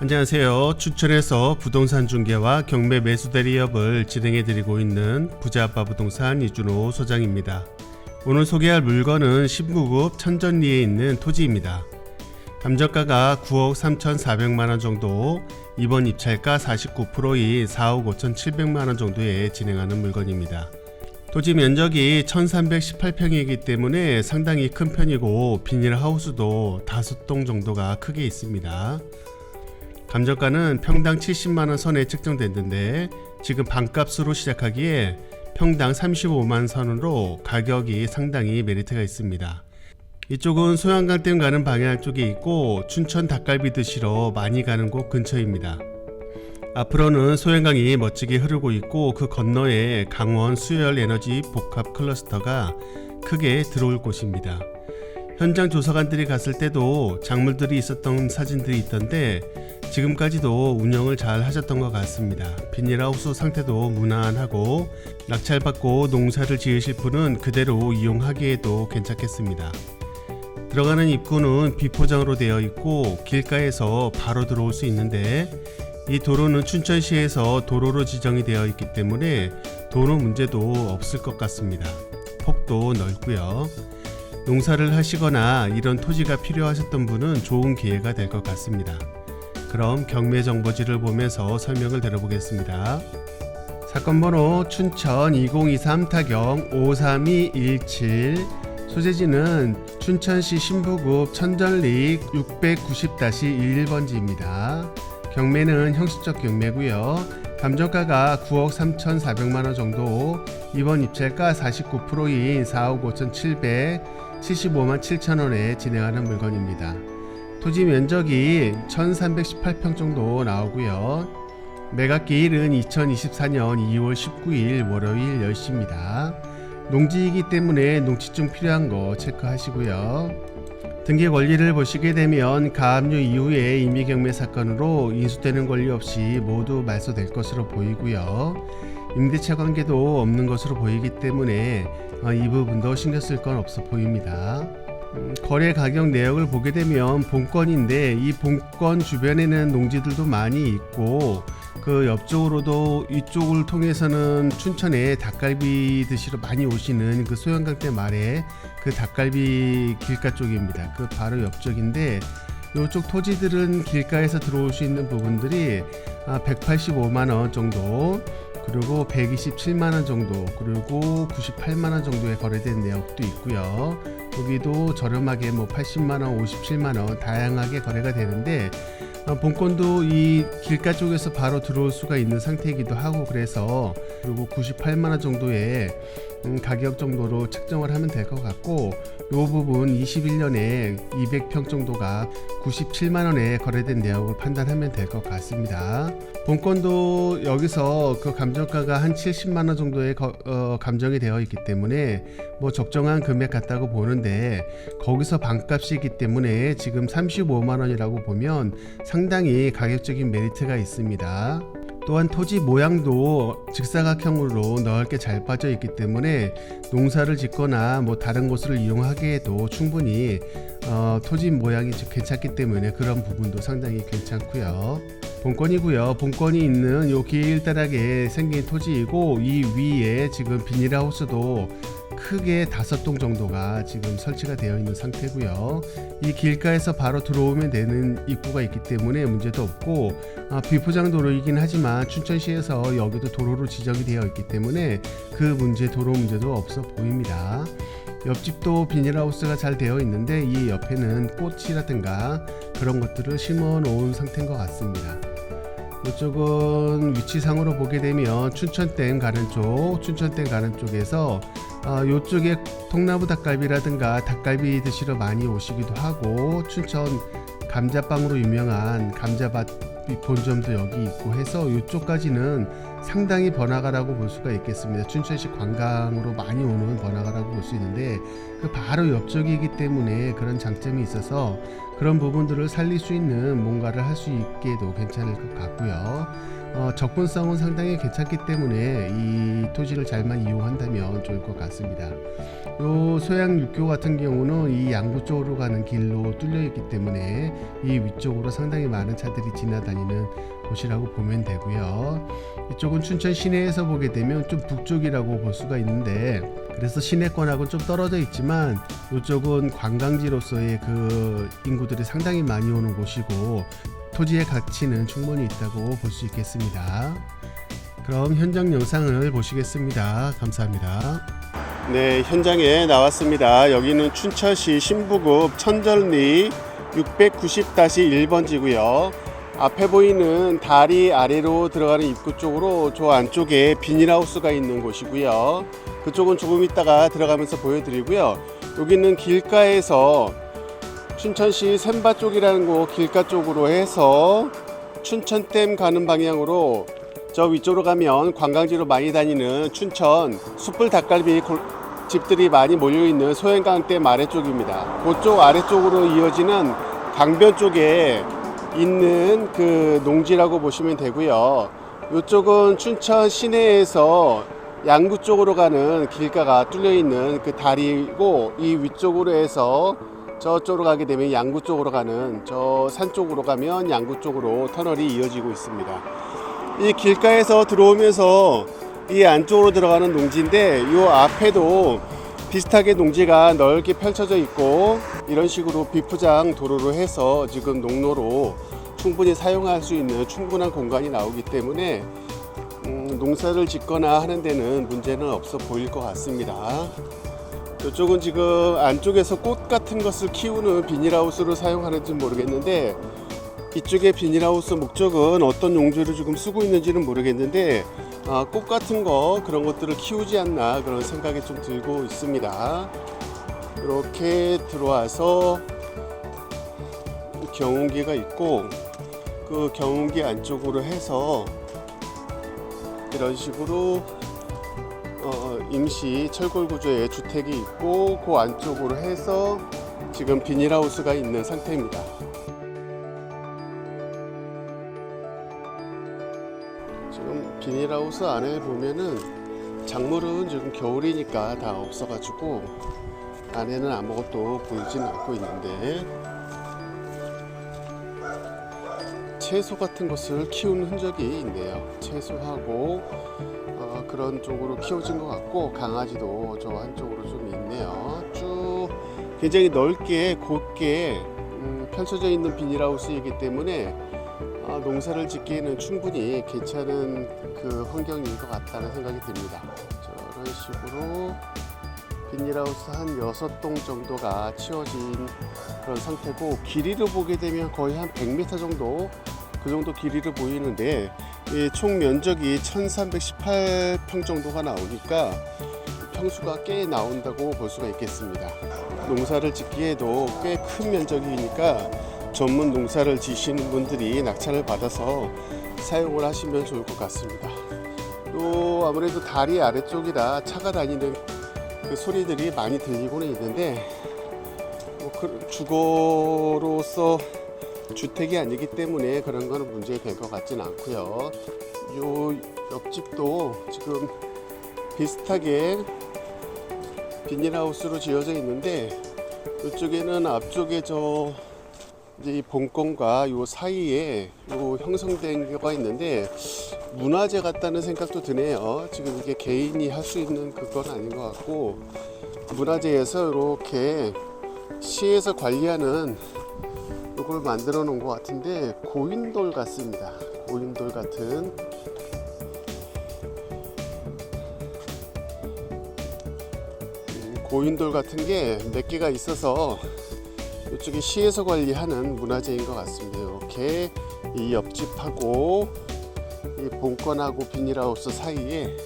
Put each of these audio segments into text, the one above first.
안녕하세요. 춘천에서 부동산 중개와 경매 매수 대리업을 진행해드리고 있는 부자아빠 부동산 이준호 소장입니다. 오늘 소개할 물건은 신부급 천전리에 있는 토지입니다. 감정가가 9억 3,400만원 정도, 이번 입찰가 49%인 4억 5,700만원 정도에 진행하는 물건입니다. 토지 면적이 1318평이기 때문에 상당히 큰 편이고 비닐하우스도 5동 정도가 크게 있습니다. 감정가는 평당 70만원 선에 책정됐는데 지금 반값으로 시작하기에 평당 35만 선으로 가격이 상당히 메리트가 있습니다. 이쪽은 소양강댐 가는 방향 쪽에 있고 춘천 닭갈비 드시러 많이 가는 곳 근처입니다. 앞으로는 소양강이 멋지게 흐르고 있고 그 건너에 강원 수열 에너지 복합 클러스터가 크게 들어올 곳입니다. 현장 조사관들이 갔을 때도 작물들이 있었던 사진들이 있던데 지금까지도 운영을 잘 하셨던 것 같습니다. 비닐하우스 상태도 무난하고 낙찰받고 농사를 지으실 분은 그대로 이용하기에도 괜찮겠습니다. 들어가는 입구는 비포장으로 되어 있고 길가에서 바로 들어올 수 있는데 이 도로는 춘천시에서 도로로 지정이 되어 있기 때문에 도로 문제도 없을 것 같습니다. 폭도 넓고요. 농사를 하시거나 이런 토지가 필요하셨던 분은 좋은 기회가 될 것 같습니다. 그럼 경매 정보지를 보면서 설명을 들어보겠습니다. 사건 번호 춘천 2023 타경 53217, 소재지는 춘천시 신부급 천전리 690-11번지입니다. 경매는 형식적 경매고요. 감정가가 9억 3,400만원 정도, 이번 입찰가 49%인 4억 5,775만 7천원에 진행하는 물건입니다. 토지 면적이 1318평 정도 나오고요. 매각기일은 2024년 2월 19일 월요일 10시입니다. 농지이기 때문에 농지증 필요한 거 체크하시고요. 등기 권리를 보시게 되면 가압류 이후에 임의경매 사건으로 인수되는 권리 없이 모두 말소될 것으로 보이고요. 임대차 관계도 없는 것으로 보이기 때문에 이 부분도 신경 쓸 건 없어 보입니다. 거래 가격 내역을 보게 되면 본건인데 이 본건 주변에는 농지들도 많이 있고 그 옆쪽으로도 이쪽을 통해서는 춘천에 닭갈비 드시러 많이 오시는 그 소양강댐 아래 그 닭갈비 길가 쪽입니다. 그 바로 옆쪽인데 이쪽 토지들은 길가에서 들어올 수 있는 부분들이 185만원 정도, 그리고 127만원 정도, 그리고 98만원 정도에 거래된 내역도 있고요. 여기도 저렴하게 80만원, 57만원 다양하게 거래가 되는데 본건도 이 길가 쪽에서 바로 들어올 수가 있는 상태이기도 하고 그래서 그리고 98만원 정도의 가격 정도로 책정을 하면 될 것 같고 이 부분 21년에 200평 정도가 97만원에 거래된 내역을 판단하면 될 것 같습니다. 본건도 여기서 그 감정가가 한 70만원 정도에 감정이 되어 있기 때문에 적정한 금액 같다고 보는데 거기서 반값이기 때문에 지금 35만원이라고 보면 상당히 가격적인 메리트가 있습니다. 또한 토지 모양도 직사각형으로 넓게 잘 빠져 있기 때문에 농사를 짓거나 다른 곳을 이용하기에도 충분히 토지 모양이 괜찮기 때문에 그런 부분도 상당히 괜찮고요. 본건이고요. 본건이 있는 요 길다랗게 생긴 토지이고 이 위에 지금 비닐하우스도 크게 5동 정도가 지금 설치가 되어 있는 상태고요. 이 길가에서 바로 들어오면 되는 입구가 있기 때문에 문제도 없고 비포장 도로이긴 하지만 춘천시에서 여기도 도로로 지정이 되어 있기 때문에 그 도로 문제도 없어 보입니다. 옆집도 비닐하우스가 잘 되어 있는데 이 옆에는 꽃이라든가 그런 것들을 심어 놓은 상태인 것 같습니다. 이쪽은 위치상으로 보게 되면 춘천댐 가는 쪽에서 이쪽에 통나무 닭갈비라든가 닭갈비 드시러 많이 오시기도 하고 춘천 감자빵으로 유명한 감자밭 본점도 여기 있고 해서 이쪽까지는 상당히 번화가라고 볼 수가 있겠습니다. 춘천시 관광으로 많이 오는 번화가라고 볼 수 있는데 그 바로 옆쪽이기 때문에 그런 장점이 있어서 그런 부분들을 살릴 수 있는 뭔가를 할 수 있게도 괜찮을 것 같고요. 접근성은 상당히 괜찮기 때문에 이 토지를 잘만 이용한다면 좋을 것 같습니다. 요 소양 육교 같은 경우는 이 양구 쪽으로 가는 길로 뚫려 있기 때문에 이 위쪽으로 상당히 많은 차들이 지나다니는 곳이라고 보면 되고요. 이쪽은 춘천 시내에서 보게 되면 좀 북쪽이라고 볼 수가 있는데, 그래서 시내권하고 좀 떨어져 있지만 이쪽은 관광지로서의 그 인구들이 상당히 많이 오는 곳이고 토지의 가치는 충분히 있다고 볼 수 있겠습니다. 그럼 현장 영상을 보시겠습니다. 감사합니다. 네, 현장에 나왔습니다. 여기는 춘천시 신부급 천절리 690-1번지고요. 앞에 보이는 다리 아래로 들어가는 입구 쪽으로 저 안쪽에 비닐하우스가 있는 곳이고요. 그쪽은 조금 있다가 들어가면서 보여드리고요. 여기는 길가에서 춘천시 샘바 쪽이라는 곳 길가 쪽으로 해서 춘천댐 가는 방향으로 저 위쪽으로 가면 관광지로 많이 다니는 춘천 숯불 닭갈비 집들이 많이 몰려있는 소행강댐 아래쪽입니다. 그쪽 아래쪽으로 이어지는 강변 쪽에 있는 그 농지라고 보시면 되고요. 이쪽은 춘천 시내에서 양구 쪽으로 가는 길가가 뚫려 있는 그 다리고, 이 위쪽으로 해서 저쪽으로 가게 되면 양구 쪽으로 가는 저 산 쪽으로 가면 양구 쪽으로 터널이 이어지고 있습니다. 이 길가에서 들어오면서 이 안쪽으로 들어가는 농지인데, 이 앞에도 비슷하게 농지가 넓게 펼쳐져 있고 이런 식으로 비포장 도로로 해서 지금 농로로 충분히 사용할 수 있는 충분한 공간이 나오기 때문에 농사를 짓거나 하는 데는 문제는 없어 보일 것 같습니다. 이쪽은 지금 안쪽에서 꽃 같은 것을 키우는 비닐하우스로 사용하는지 모르겠는데, 이쪽의 비닐하우스 목적은 어떤 용도를 지금 쓰고 있는지는 모르겠는데 꽃 같은 거 그런 것들을 키우지 않나 그런 생각이 좀 들고 있습니다. 이렇게 들어와서 경운기가 있고, 그 경운기 안쪽으로 해서 이런 식으로 임시 철골 구조의 주택이 있고, 그 안쪽으로 해서 지금 비닐하우스가 있는 상태입니다. 지금 비닐하우스 안에 보면은 작물은 지금 겨울이니까 다 없어가지고 안에는 아무것도 보이지는 않고 있는데, 채소 같은 것을 키우는 흔적이 있네요. 채소하고 그런 쪽으로 키워진 것 같고, 강아지도 저 한쪽으로 좀 있네요. 쭉 굉장히 넓게 곧게 펼쳐져 있는 비닐하우스이기 때문에 농사를 짓기에는 충분히 괜찮은 그 환경인 것 같다는 생각이 듭니다. 저런 식으로 비닐하우스 한 6동 정도가 치워진 그런 상태고, 길이를 보게 되면 거의 한 100m 정도, 그 정도 길이를 보이는데 총 면적이 1318평 정도가 나오니까 평수가 꽤 나온다고 볼 수가 있겠습니다. 농사를 짓기에도 꽤 큰 면적이니까 전문 농사를 지시는 분들이 낙찰을 받아서 사용을 하시면 좋을 것 같습니다. 또 아무래도 다리 아래쪽이라 차가 다니는 그 소리들이 많이 들리고는 있는데, 주거로서 주택이 아니기 때문에 그런 거는 문제가 될 것 같지는 않고요. 요 옆집도 지금 비슷하게 비닐하우스로 지어져 있는데, 이쪽에는 앞쪽에 이제 이 본건과 요 사이에 요 형성된 거가 있는데 문화재 같다는 생각도 드네요. 지금 이게 개인이 할 수 있는 그건 아닌 것 같고, 문화재에서 이렇게 시에서 관리하는 이걸 만들어 놓은 것 같은데 고인돌 같습니다. 고인돌 같은 고인돌 같은 게 몇 개가 있어서 이쪽에 시에서 관리하는 문화재인 것 같습니다. 이렇게 이 옆집하고 이 본건하고 비닐하우스 사이에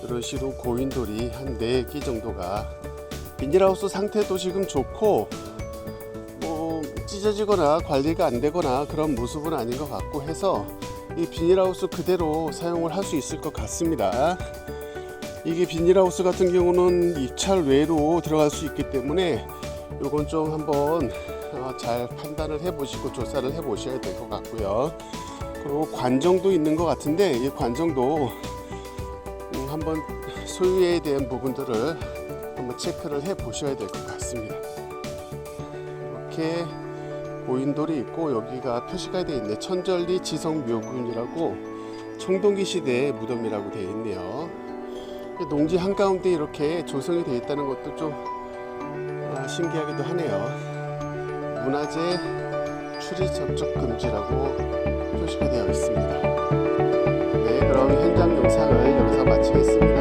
이런 식으로 고인돌이 한 4개 정도가, 비닐하우스 상태도 지금 좋고 뭐 찢어지거나 관리가 안 되거나 그런 모습은 아닌 것 같고 해서 이 비닐하우스 그대로 사용을 할 수 있을 것 같습니다. 이게 비닐하우스 같은 경우는 입찰 외로 들어갈 수 있기 때문에 요건 좀 한번 잘 판단을 해보시고 조사를 해보셔야 될 것 같고요. 그리고 관정도 있는 것 같은데 이 관정도 한번 소유에 대한 부분들을 한번 체크를 해 보셔야 될 것 같습니다. 이렇게 고인돌이 있고 여기가 표시가 되어 있네. 천절리 지성묘군이라고 청동기 시대의 무덤이라고 되어 있네요. 농지 한가운데 이렇게 조성이 되어 있다는 것도 좀 신기하기도 하네요. 문화재 출입 접촉 금지라고 표시가 되어 있습니다. 네, 그럼 현장 영상을 여기서 마치겠습니다.